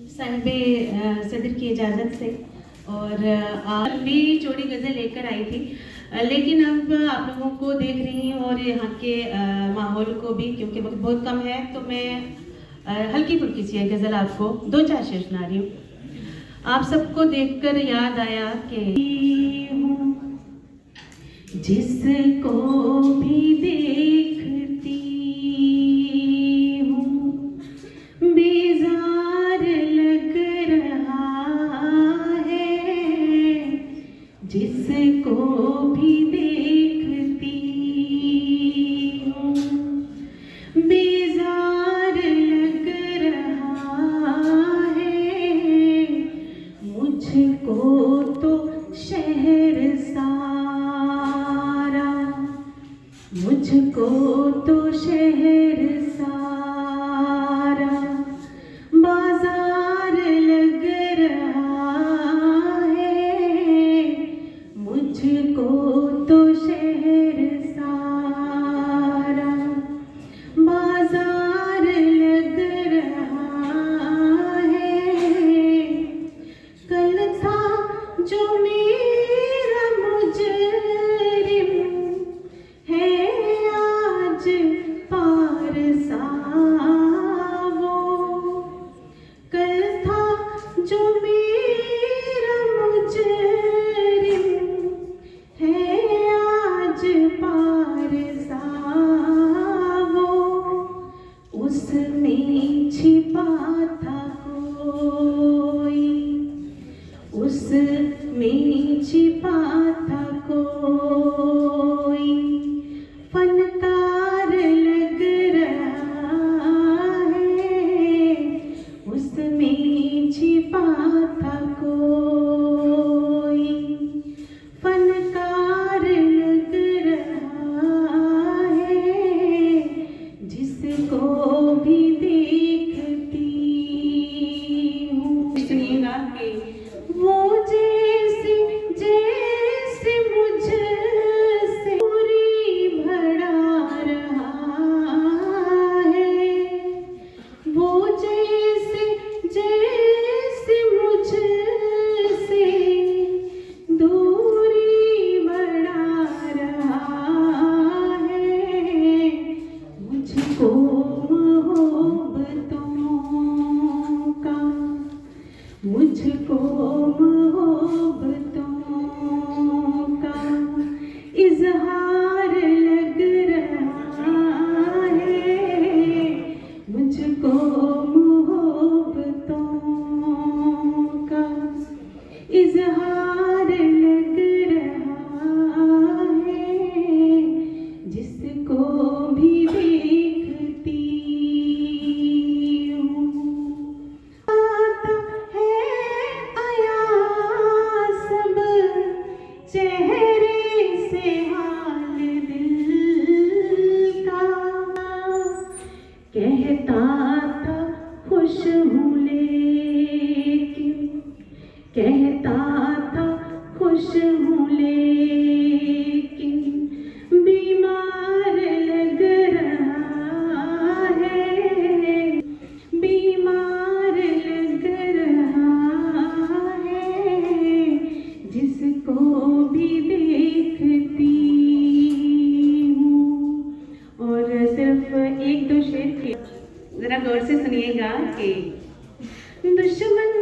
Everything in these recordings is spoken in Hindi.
साहिब सदर की इजाज़त से और आज भी जोड़ी गज़ल लेकर आई थी, लेकिन अब आप लोगों को देख रही हूँ और यहाँ के माहौल को भी, क्योंकि वक्त बहुत कम है, तो मैं हल्की फुल्की सी गज़ल आपको दो चार शेर सुना रही हूँ। आप सबको देखकर याद आया कि जिसको भी देखती हूँ बेजार लग रहा है, जिसको भी देखती हूँ बेजार लग रहा है, मुझको तो शहर सारा, मुझको तो शहर सारा बाजार लग रहा है, मुझको तो शहर सारा बाजार लग रहा है। कल था जो मेरा मुजरिम है आज पारसा वो, कल था जो मेरा मुजरिम है आज पारसा वो, उसमें छिपा था कोई, उसमें छिपा था कोई फनकार लग रहा है, उसमें छिपा था कोई फनकार लग रहा है, जिसको भी देखती हूँ। सुनिएगा कि वो जैसे जैसे मुझसे दूरी बढ़ा रहा है, वो जैसे जैसे मुझसे दूरी बढ़ा रहा है, मुझको मोहब्बतों का, मुझको मोहब्बतों का इजहार लग रहा है, मुझको मोहब्बतों का इजहार लग रहा है, जिसको भी देखती चेहरे से हाल दिल का, कहता था खुश हूँ लेकिन, कहता था खुश हूँ लेकिन बीमार लग रहा है, बीमार लग रहा है, जिसको भी देखती हूँ। और सिर्फ एक दो शेर के जरा गौर से सुनिएगा कि दुश्मन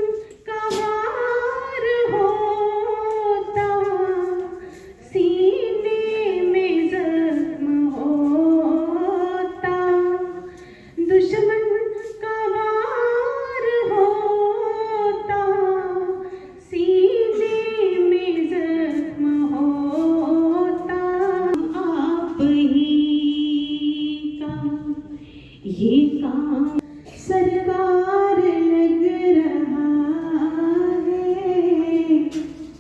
का वार होता सीने में जख्म होता, दुश्मन का वार होता सीने में जख्म होता, आप ही का ये काम सरकार लग रहा है,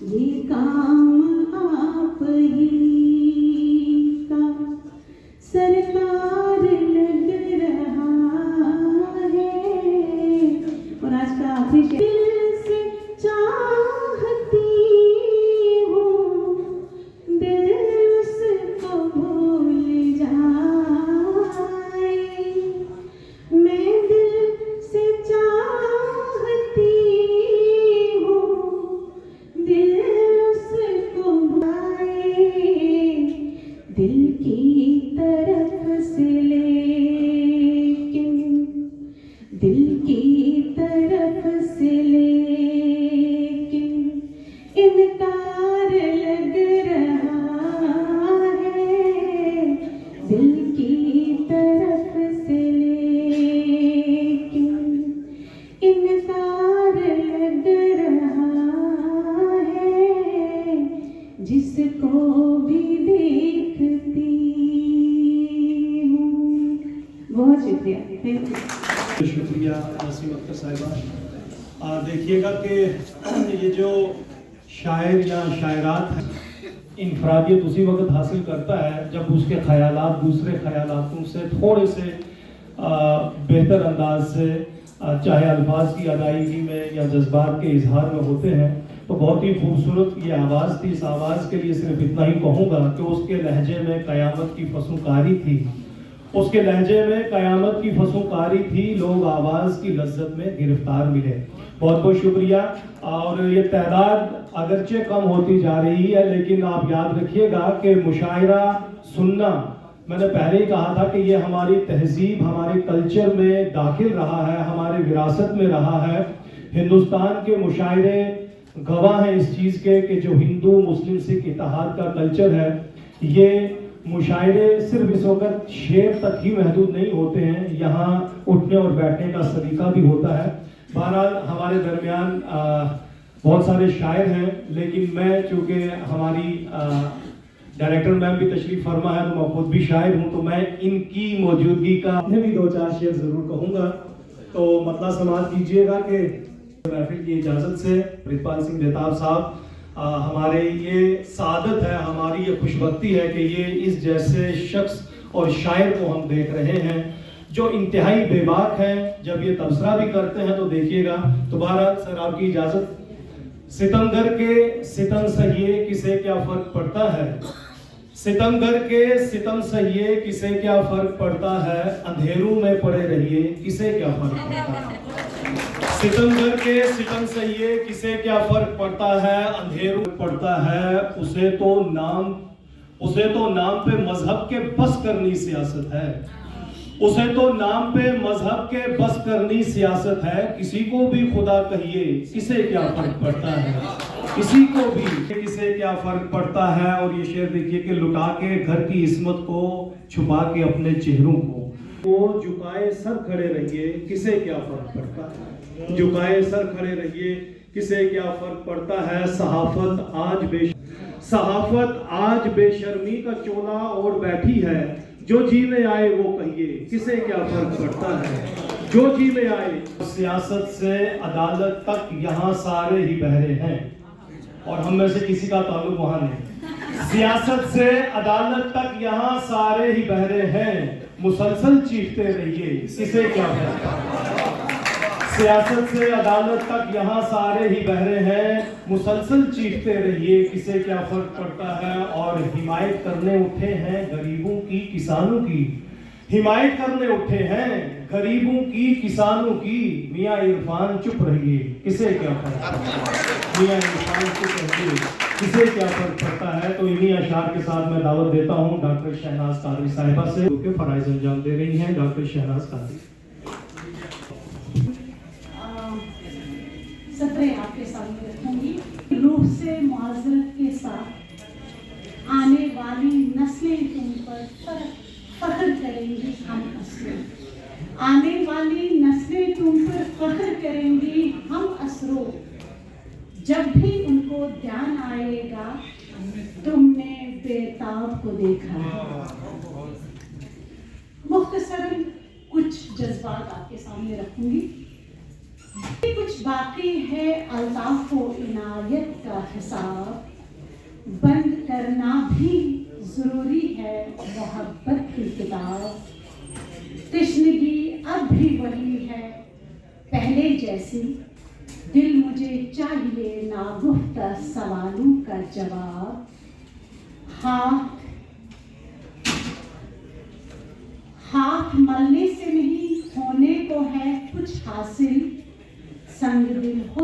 ये काम आप ही का सरकार लग रहा है। और आज का आखिरी दिल से चाहती हूँ, दिल उसको भूल जाए, मैं दिल से चाहती तार लग रहा है जिसको भी देखती हूँ। बहुत शुक्रिया, थैंक यू। शुक्रिया नसीम अख्तर साहिबा। देखिएगा कि ये जो शायर या शायरात हैं, इनफरादियत उसी वक्त हासिल करता है जब उसके ख्यालात दूसरे ख्यालातों से थोड़े से बेहतर अंदाज से, चाहे अल्फाज की अदायगी में या जज्बात के इजहार में होते हैं। तो बहुत ही खूबसूरत ये आवाज़ थी। इस आवाज़ के लिए सिर्फ इतना ही कहूँगा कि उसके लहजे में क़यामत की फसूकारी थी, उसके लहजे में क़यामत की फसूकारी थी। लोग आवाज़ की लज्जत में गिरफ्तार मिले। बहुत बहुत शुक्रिया। और ये तादाद अगरचे कम होती जा रही है, लेकिन आप याद रखिएगा कि मुशायरा सुनना, मैंने पहले ही कहा था कि ये हमारी तहजीब, हमारे कल्चर में दाखिल रहा है, हमारे विरासत में रहा है। हिंदुस्तान के मुशायरे गवाह हैं इस चीज़ के कि जो हिंदू मुस्लिम सिख इत्तेहाद का कल्चर है, ये मुशायरे सिर्फ इस वक्त शेर तक ही महदूद नहीं होते हैं, यहाँ उठने और बैठने का सलीका भी होता है। बहरहाल हमारे दरमियान बहुत सारे शायर हैं, लेकिन मैं चूँकि हमारी डायरेक्टर मैम भी तशरीफ फरमा है, तो मैं खुद भी शायर हूँ, तो मैं इनकी मौजूदगी का मैं भी 2-4 शेर ज़रूर कहूँगा। तो मतलब समाज कीजिएगा कि महफिल की इजाज़त से प्रितपाल सिंह बेताब साहब, हमारे ये सादत है, हमारी ये खुशबख्ती है कि ये इस जैसे शख्स और शायर को हम देख रहे हैं जो इंतहाई बेबाक हैं। जब ये तबसरा भी करते हैं तो देखिएगा। तो बहरहाल सर आपकी इजाज़त। सितमगर के सितम सहिए किसे क्या फ़र्क पड़ता है, सितमगर के सितम सहिए किसे क्या फ़र्क पड़ता है, अंधेरों में पड़े रहिए किसे क्या फ़र्क पड़ता है। सितमगर के सितम सहिए किसे क्या फ़र्क पड़ता है, अंधेरों में पड़ता है। उसे तो नाम पे मजहब के बस करनी सियासत है, उसे तो नाम पे मजहब के बस करनी सियासत है। किसी को भी खुदा कहिए किसे क्या फर्क पड़ता है, किसी को भी किसे क्या फर्क पड़ता है। और ये शेर देखिए कि लुटा के घर की इस्मत को छुपा के अपने चेहरों को झुकाए सर खड़े रहिए किसे क्या फर्क पड़ता है, झुकाए सर खड़े रहिए किसे क्या फर्क पड़ता है। सहाफत आज बेशर्मी का चोला और बैठी है, जो जी में आए वो कहिए किसे क्या फर्क पड़ता है, जो जी में आए। सियासत से अदालत तक यहाँ सारे ही बहरे हैं, और हम में से किसी का ताल्लुक वहाँ नहीं। सियासत से अदालत तक यहाँ सारे ही बहरे हैं, मुसलसल चीखते रहिए किसे क्या फर्क पड़ता है। सियासत से अदालत तक यहाँ सारे ही बहरे हैं, मुसलसल चीखते रहिए किसे क्या फर्क पड़ता है। और हिमायत करने उठे हैं गरीबों की किसानों की, हिमायत करने उठे हैं गरीबों की किसानों की। मियाँ इरफान चुप रहिए किसे क्या फर्क पड़ता है, मियाँ इरफान चुप रहिए किसे क्या फर्क पड़ता है। तो इन्हीं अशार के साथ मैं दावत देता हूँ डॉक्टर शहनाज कादरी साहिबा से, जो कि फराइज अंजाम दे रही हैं। डॉक्टर शहनाज कादरी। सत्रह आपके सामने रखूंगी। रूह से मुआज़रत के साथ आने वाली नस्लें तुम पर फख्र करेंगी हम असरों, आने वाली नस्लें तुम पर फख्र करेंगी हम असरों। जब भी उनको ध्यान आएगा तुमने बेताब को देखा है। मुख्तसरन कुछ जज्बात आपके सामने रखूंगी। कुछ बाकी है अल्ताफ व इनायत का हिसाब, बंद करना भी जरूरी है मोहब्बत की किताब। तश्नगी अब भी वही है पहले जैसी, दिल मुझे चाहिए नागुफ्ता सवालों का जवाब। हाथ मलने से नहीं होने को है कुछ हासिल, संग दिल हो